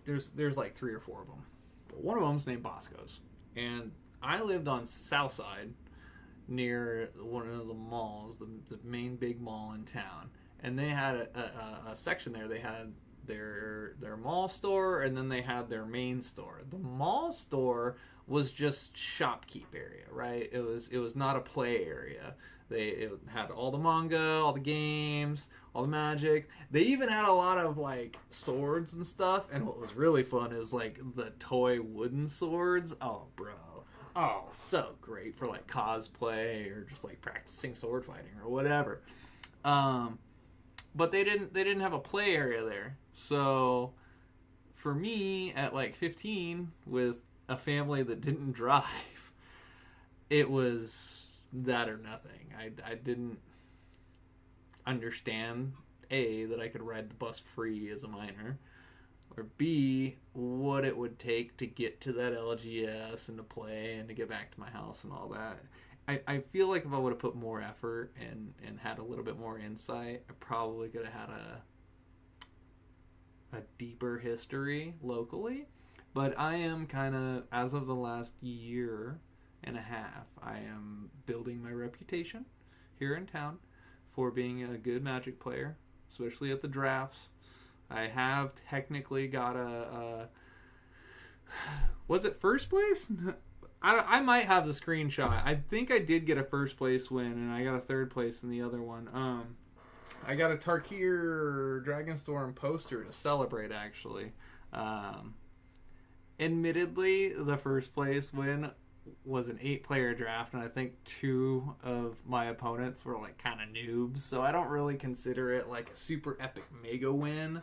there's like 3 or 4 of them. But one of them's named Bosco's. And I lived on South Side near one of the malls, the main big mall in town. And they had a section there. They had their mall store, and then they had their main store. The mall store was just shopkeep area, right? It was not a play area. It had all the manga, all the games, all the magic. They even had a lot of like swords and stuff. And what was really fun is like the toy wooden swords. Oh, bro. Oh, so great for like cosplay or just like practicing sword fighting or whatever. But they didn't have a play area there. So for me at like 15 with a family that didn't drive, it was that or nothing. I didn't understand A, that I could ride the bus free as a minor, or B, what it would take to get to that LGS and to play and to get back to my house and all that. I feel like if I would have put more effort and had a little bit more insight, I probably could have had a deeper history locally. But I am kind of, as of the last year and a half, I am building my reputation here in town for being a good Magic player, especially at the drafts. I have technically got was it first place? I might have the screenshot. I think I did get a first place win, and I got a third place in the other one. I got a Tarkir Dragonstorm poster to celebrate, actually. Admittedly, the first place win was an 8-player draft, and I think 2 of my opponents were like kind of noobs, so I don't really consider it like a super epic mega win,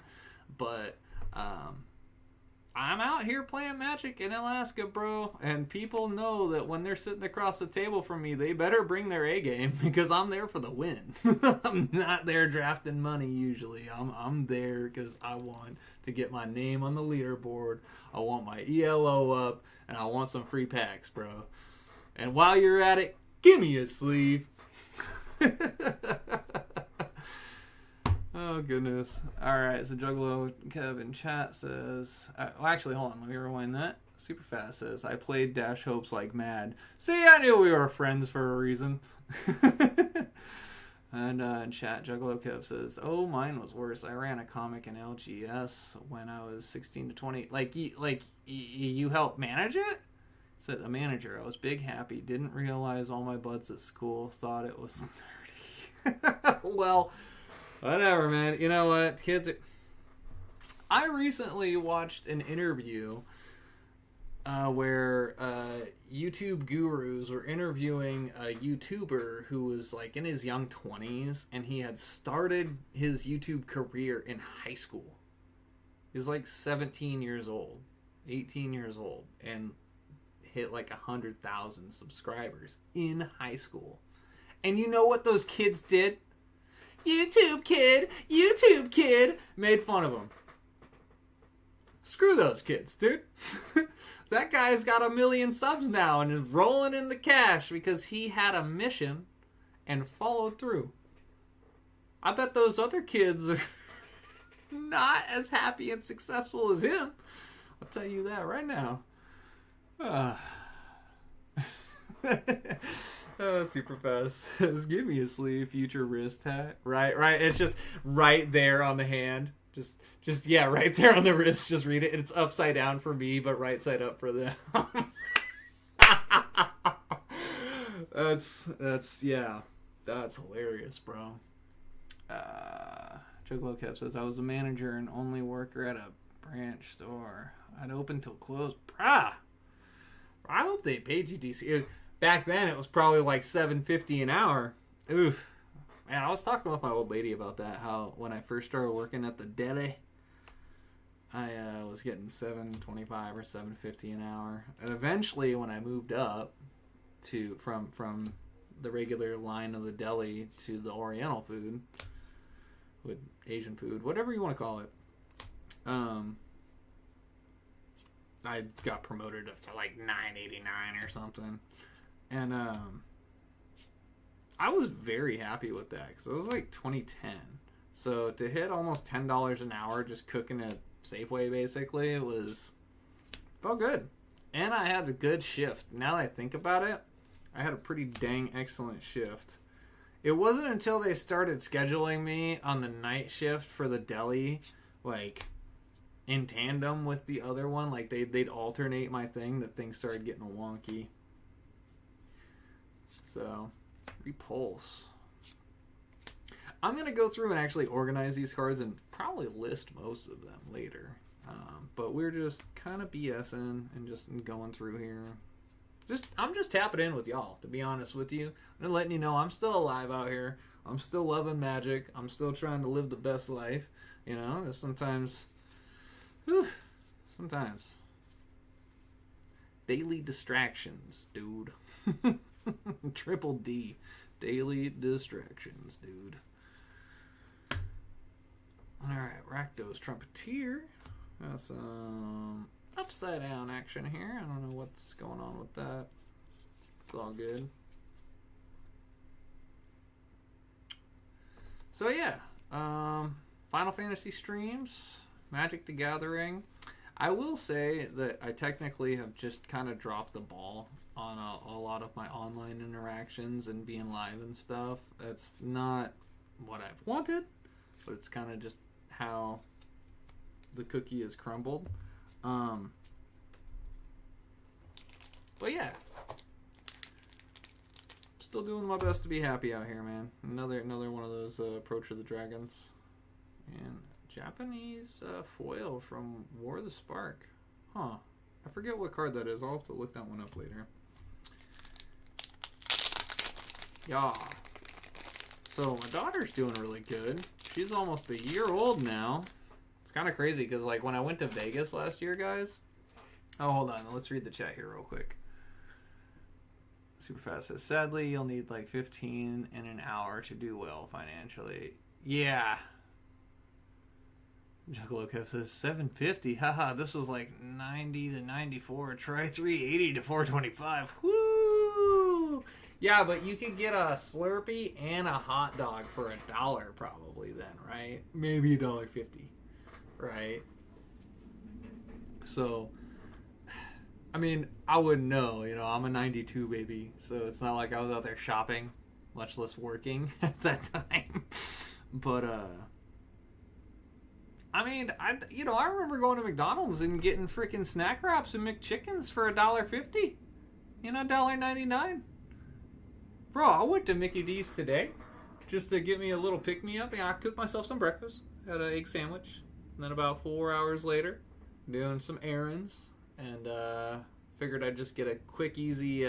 but I'm out here playing Magic in Alaska, bro, and people know that when they're sitting across the table from me, they better bring their A game because I'm there for the win. I'm not there drafting money usually. I'm there because I want to get my name on the leaderboard. I want my ELO up, and I want some free packs, bro. And while you're at it, give me a sleeve. Oh, goodness. All right, so Juggalo Kev in chat says... actually, hold on. Let me rewind that. Superfast says, I played Dash Hopes like mad. See, I knew we were friends for a reason. And in chat, Juggalo Kev says, oh, mine was worse. I ran a comic in LGS when I was 16 to 20. You helped manage it? Said a manager. I was big happy. Didn't realize all my buds at school thought it was 30. Well... whatever, man. You know what? Kids are... I recently watched an interview where YouTube gurus were interviewing a YouTuber who was like in his young 20s, and he had started his YouTube career in high school. He was like 17 years old, 18 years old, and hit like 100,000 subscribers in high school. And you know what those kids did? YouTube kid, made fun of him. Screw those kids, dude. That guy's got 1 million subs now and is rolling in the cash because he had a mission and followed through. I bet those other kids are not as happy and successful as him. I'll tell you that right now. Oh, super fast. Give me a sleeve, future wrist hat. Right. It's just right there on the hand. Just yeah, right there on the wrist. Just read it. It's upside down for me, but right side up for them. That's yeah. That's hilarious, bro. Juggalo Kev says, I was a manager and only worker at a branch store. I'd open till close. I hope they paid you decent. Back then, it was probably like $7.50 an hour. Oof. Man, I was talking with my old lady about that, how when I first started working at the deli, I was getting $7.25 or $7.50 an hour. And eventually, when I moved up to from the regular line of the deli to the Oriental food, with Asian food, whatever you want to call it, I got promoted up to like $9.89 or something, and I was very happy with that because it was like 2010. So to hit almost $10 an hour just cooking at Safeway, basically, it felt good, and I had a good shift. Now that I think about it, I had a pretty dang excellent shift. It wasn't until they started scheduling me on the night shift for the deli, like in tandem with the other one, like they'd alternate my thing, that things started getting wonky. So, repulse. I'm going to go through and actually organize these cards and probably list most of them later. But we're just kind of BSing and just going through here. I'm just tapping in with y'all, to be honest with you. I'm letting you know I'm still alive out here. I'm still loving magic. I'm still trying to live the best life. You know, sometimes, sometimes. Daily distractions, dude. Triple D. Daily distractions, dude. Alright, Rakdos Trumpeteer. Got some upside down action here. I don't know what's going on with that. It's all good. So yeah, Final Fantasy streams, Magic the Gathering. I will say that I technically have just kind of dropped the ball on a lot of my online interactions and being live and stuff. That's not what I've wanted, but it's kind of just how the cookie is crumbled. But yeah, still doing my best to be happy out here, man. Another one of those Approach of the Dragons. And Japanese foil from War of the Spark. Huh. I forget what card that is. I'll have to look that one up later. Yeah. So my daughter's doing really good. She's almost a year old now. It's kind of crazy because like when I went to Vegas last year, guys. Oh, hold on. Let's read the chat here real quick. Superfast says, sadly, you'll need like 15 in an hour to do well financially. Yeah. Juggalo Kev says, 750. Haha, this was like 90 to 94. Try 380 to 425. Woo! Yeah, but you could get a Slurpee and a hot dog for $1 probably then, right? Maybe $1.50, right? So, I mean, I wouldn't know. You know, I'm a 92 baby, so it's not like I was out there shopping, much less working at that time. But, I mean, I remember going to McDonald's and getting freaking snack wraps and McChickens for $1.50. You know, $1.99. Bro, I went to Mickey D's today just to get me a little pick-me-up. I cooked myself some breakfast, had an egg sandwich, and then about 4 hours later, doing some errands, and figured I'd just get a quick, easy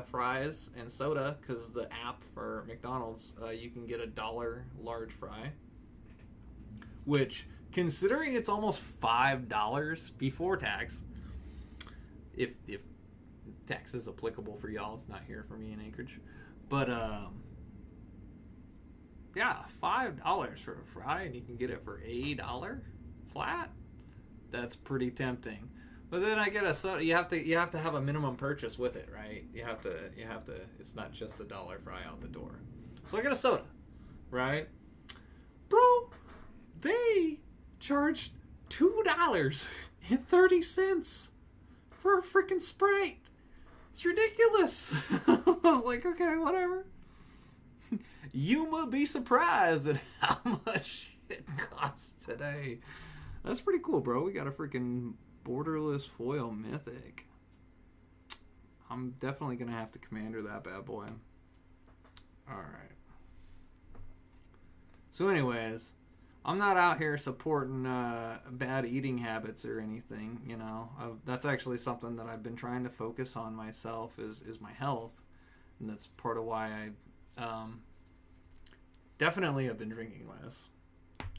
fries and soda, because the app for McDonald's, you can get $1 large fry, which, considering it's almost $5 before tax, if tax is applicable for y'all, it's not here for me in Anchorage. But, yeah, $5 for a fry, and you can get it for $1 flat. That's pretty tempting. But then I get a soda. You have to have a minimum purchase with it, right? You have to. It's not just $1 fry out the door. So I get a soda, right? Bro, they charged $2.30 for a freaking Sprite. It's ridiculous. I was like, okay, whatever. You will be surprised at how much it costs today. That's pretty cool, bro. We got a freaking borderless foil mythic. I'm definitely going to have to commander that bad boy. Alright. So anyways, I'm not out here supporting bad eating habits or anything, you know. That's actually something that I've been trying to focus on myself is my health. And that's part of why I definitely have been drinking less.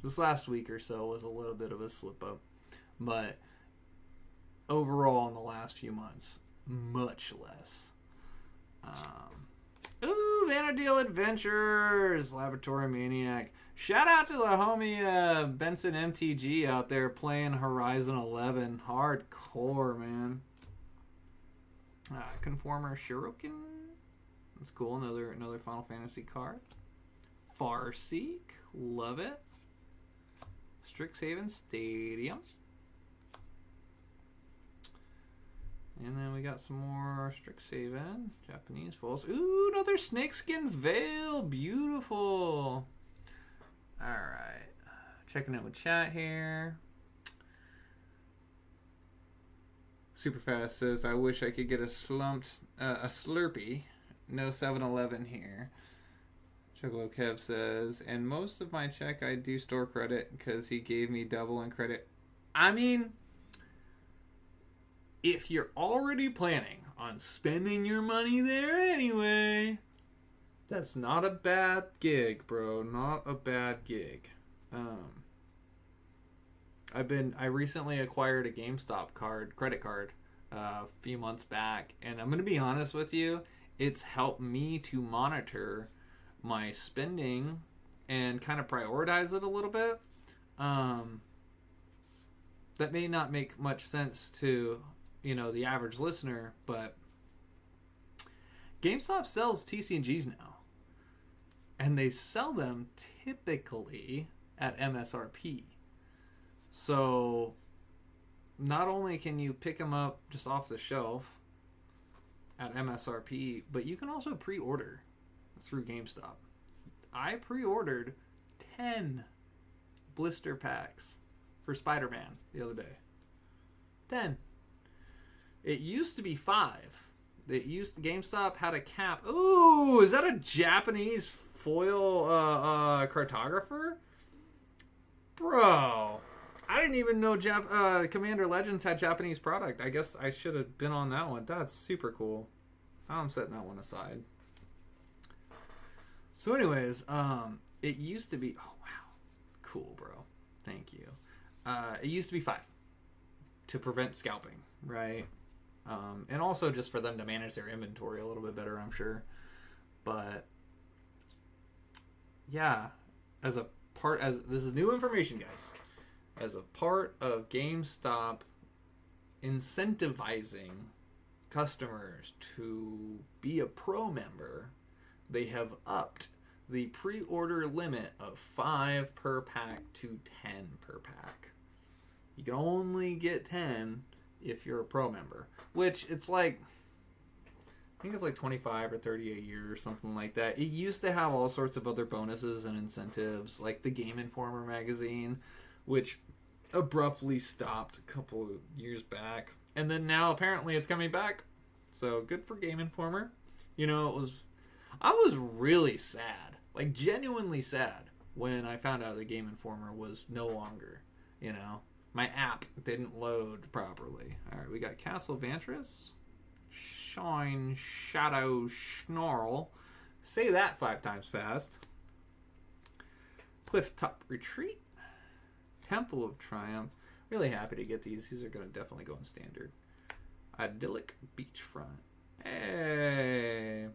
This last week or so was a little bit of a slip up. but overall in the last few months, much less. Vanadil Adventures, Laboratory Maniac. Shout out to the homie Benson MTG out there playing Horizon 11. Hardcore, man. Conformer Shirokin. That's cool. Another Final Fantasy card. Farseek. Love it. Strixhaven Stadium. And then we got some more Strixhaven. Japanese Falls. Ooh, another Snakeskin Veil. Beautiful. Alright. Checking in with chat here. Superfast says, I wish I could get a Slurpee. No 7-Eleven here. Juggalo Kev says, and most of my check I do store credit because he gave me double in credit. I mean, if you're already planning on spending your money there anyway, that's not a bad gig, bro. Not a bad gig. I recently acquired a GameStop credit card, a few months back, and I'm gonna be honest with you, it's helped me to monitor my spending and kind of prioritize it a little bit. That may not make much sense to, the average listener, but GameStop sells TCGs now, and they sell them typically at MSRP. So not only can you pick them up just off the shelf at MSRP, but you can also pre-order through GameStop. I pre-ordered 10 blister packs for Spider-Man the other day. 10. It used to be 5. GameStop had a cap. Ooh, is that a Japanese foil cartographer? Bro, I didn't even know Commander Legends had Japanese product. I guess I should have been on that one. That's super cool. I'm setting that one aside. So anyways, it used to be... Oh, wow. Cool, bro. Thank you. It used to be 5 to prevent scalping, right? And also just for them to manage their inventory a little bit better, I'm sure. But yeah, this is new information, guys. As a part of GameStop incentivizing customers to be a pro member, they have upped the pre-order limit of 5 per pack to 10 per pack. You can only get 10 if you're a pro member, which it's like, I think it's like 25 or 30 a year or something like that. It used to have all sorts of other bonuses and incentives, like the Game Informer magazine, which abruptly stopped a couple of years back, and then now apparently it's coming back. So good for Game Informer. I was really sad, like genuinely sad, when I found out that Game Informer was no longer, my app didn't load properly. All right, we got Castle Vantris, Shine Shadow Snarl. Say that 5 times fast. Clifftop Retreat, Temple of Triumph. Really happy to get these. These are going to definitely go in standard. Idyllic Beachfront. Hey.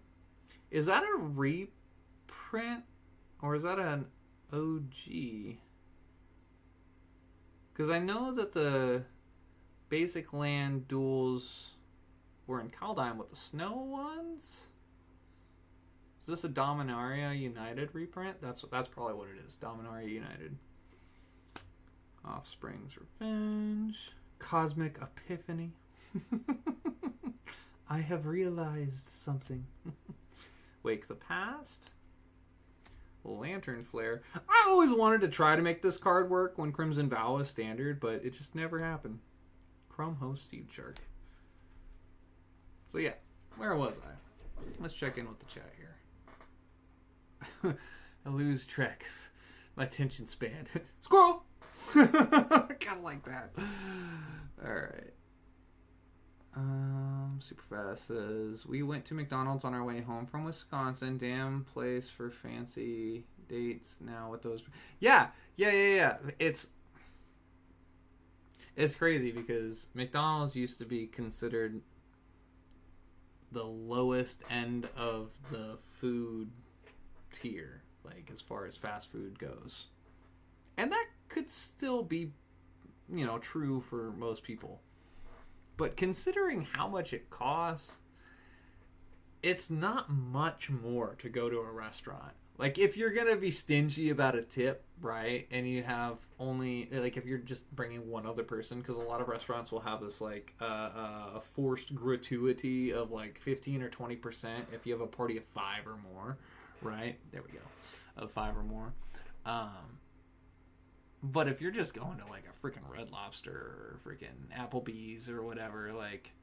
Is that a reprint or is that an OG? Because I know that the basic land duels were in Kaldheim with the snow ones. Is this a Dominaria United reprint? That's probably what it is. Dominaria United. Offspring's Revenge. Cosmic Epiphany. I have realized something. Wake the Past. Lantern Flare. I always wanted to try to make this card work when Crimson Vow was standard, but it just never happened. Chrome Host Seed Shark. So yeah, where was I? Let's check in with the chat here. I lose track of my attention span. Squirrel! Kinda like that. Alright. Superfast says, we went to McDonald's on our way home from Wisconsin. Damn place for fancy dates now with those. Yeah. It's It's crazy because McDonald's used to be considered the lowest end of the food tier, like as far as fast food goes. And that could still be, true for most people. But considering how much it costs, it's not much more to go to a restaurant. Like, if you're going to be stingy about a tip, right, and you have only, like, if you're just bringing one other person, because a lot of restaurants will have this, like, a forced gratuity of, like, 15 or 20% if you have a party of 5 or more, right? There we go. Of 5 or more. But if you're just going to, like, a freaking Red Lobster or freaking Applebee's or whatever, like,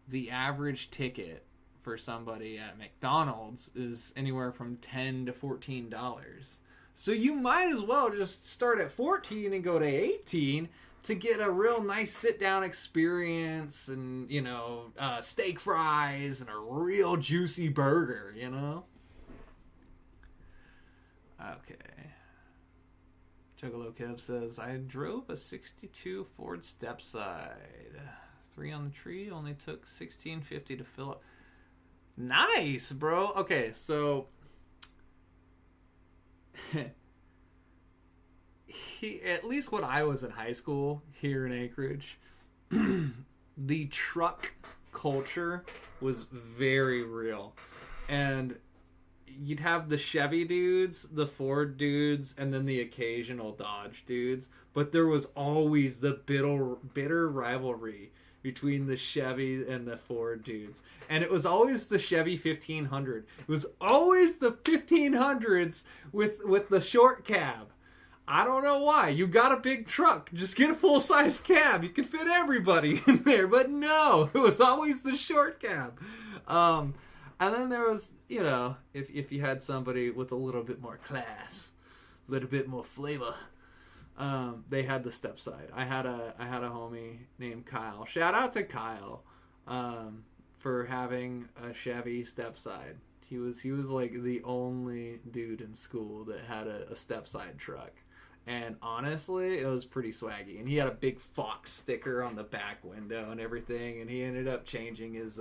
the average ticket for somebody at McDonald's is anywhere from $10 to $14. So you might as well just start at 14 and go to 18 to get a real nice sit-down experience and, steak fries and a real juicy burger, Okay. Juggalo Kev says, I drove a 62 Ford Stepside. 3 on the tree, only took $16.50 to fill up. Nice, bro. Okay, so at least when I was in high school here in Anchorage, the truck culture was very real. And you'd have the Chevy dudes, the Ford dudes, and then the occasional Dodge dudes. But there was always the bitter rivalry between the Chevy and the Ford dudes. And it was always the Chevy 1500. It was always the 1500s with the short cab. I don't know why. You got a big truck. Just get a full-size cab. You can fit everybody in there. But no, it was always the short cab. And then there was, if you had somebody with a little bit more class, a little bit more flavor, they had the step side. I had a homie named Kyle. Shout out to Kyle for having a Chevy step side. He was like the only dude in school that had a step side truck. And honestly, it was pretty swaggy. And he had a big Fox sticker on the back window and everything. And he ended up changing his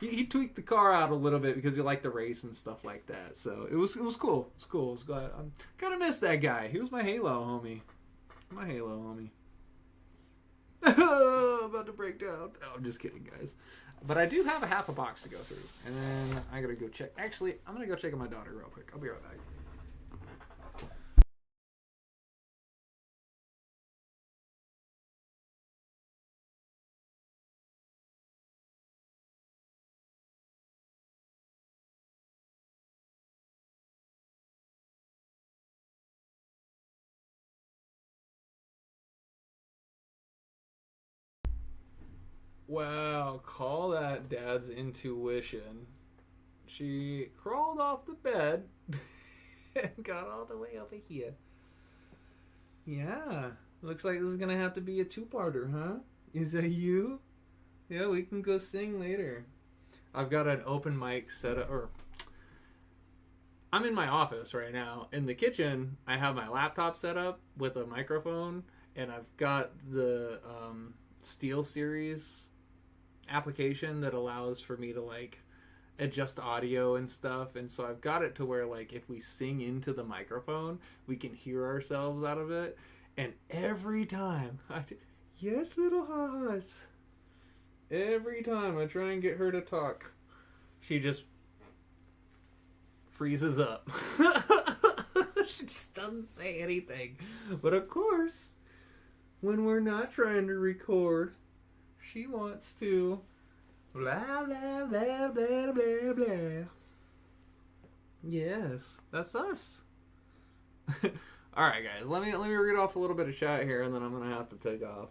he tweaked the car out a little bit because he liked the race and stuff like that. So it was cool. It was cool. I was glad. I kind of missed that guy. He was my Halo homie. About to break down. Oh, I'm just kidding, guys. But I do have a half a box to go through. And then I gotta go check. Actually, I'm gonna go check on my daughter real quick. I'll be right back. Wow, call that dad's intuition. She crawled off the bed and got all the way over here. Yeah, looks like this is gonna have to be a two-parter, huh? Is that you? Yeah, we can go sing later. I've got an open mic set up, or I'm in my office right now. In the kitchen, I have my laptop set up with a microphone, and I've got the SteelSeries application that allows for me to like adjust audio and stuff. And so I've got it to where like if we sing into the microphone, we can hear ourselves out of it. And every time yes, little ha-has, every time I try and get her to talk, she just freezes up. She just doesn't say anything. But of course, when we're not trying to record, she wants to blah blah blah blah blah blah. Yes, that's us. All right, guys. Let me read off a little bit of chat here, and then I'm gonna have to take off.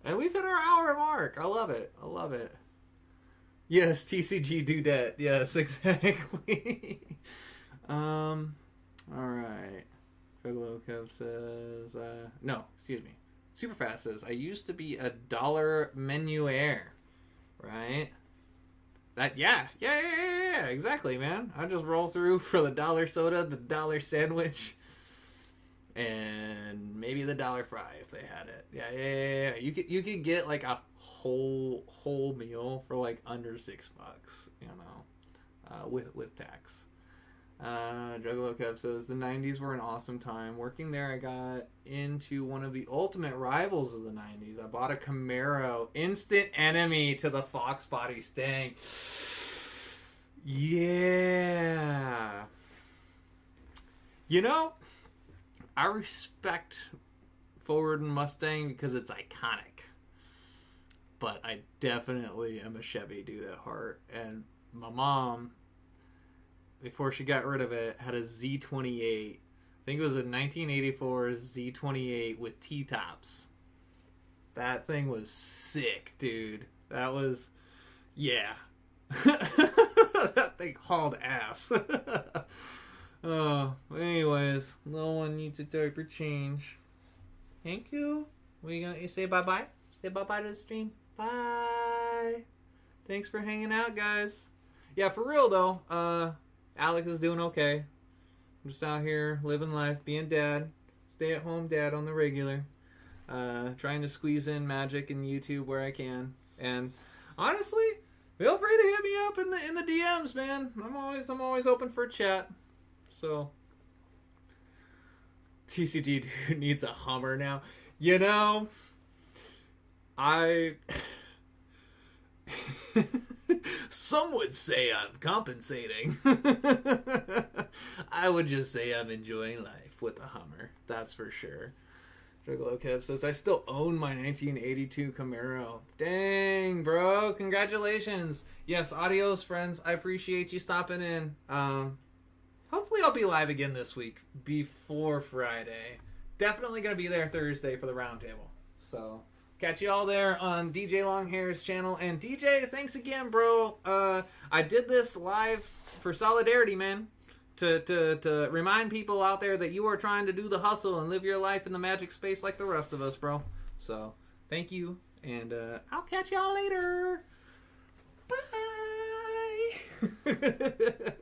And we've hit our hour mark. I love it. Yes, TCG Dudette. Yes, exactly. All right. Juggalo Kev says, no, excuse me. Superfast says, I used to be a dollar menuer, right? Yeah, exactly, man. I just roll through for the dollar soda, the dollar sandwich. and maybe the dollar fry if they had it. Yeah. You could get like a whole meal for like under $6, you know, with tax. Juggalo Kev says the 90s were an awesome time. Working there, I got into one of the ultimate rivals of the 90s. I bought a Camaro, instant enemy to the Fox body Stang. Yeah. You know, I respect Ford and Mustang because it's iconic. But I definitely am a Chevy dude at heart. And my mom, before she got rid of it, had a Z28. I think it was a 1984 Z28 with T-tops. That thing was sick, dude. That was, yeah. That thing hauled ass. Anyways, no one needs a diaper change. Thank you. You say bye-bye? Say bye-bye to the stream. Bye. Thanks for hanging out, guys. Yeah, for real, though. Alex is doing okay. I'm just out here living life, being dad. Stay-at-home dad on the regular. Trying to squeeze in magic and YouTube where I can. And honestly, feel free to hit me up in the DMs, man. I'm always open for a chat. So, TCG dude needs a Hummer now. You know, some would say I'm compensating. I would just say I'm enjoying life with a Hummer. That's for sure. Juggalo Kev says, I still own my 1982 Camaro. Dang, bro. Congratulations. Yes, adios, friends. I appreciate you stopping in. Hopefully I'll be live again this week before Friday. Definitely going to be there Thursday for the roundtable. So, catch you all there on DJ Longhair's channel. And DJ, thanks again, bro. I did this live for solidarity, man. To remind people out there that you are trying to do the hustle and live your life in the magic space like the rest of us, bro. So, thank you. And I'll catch y'all later. Bye.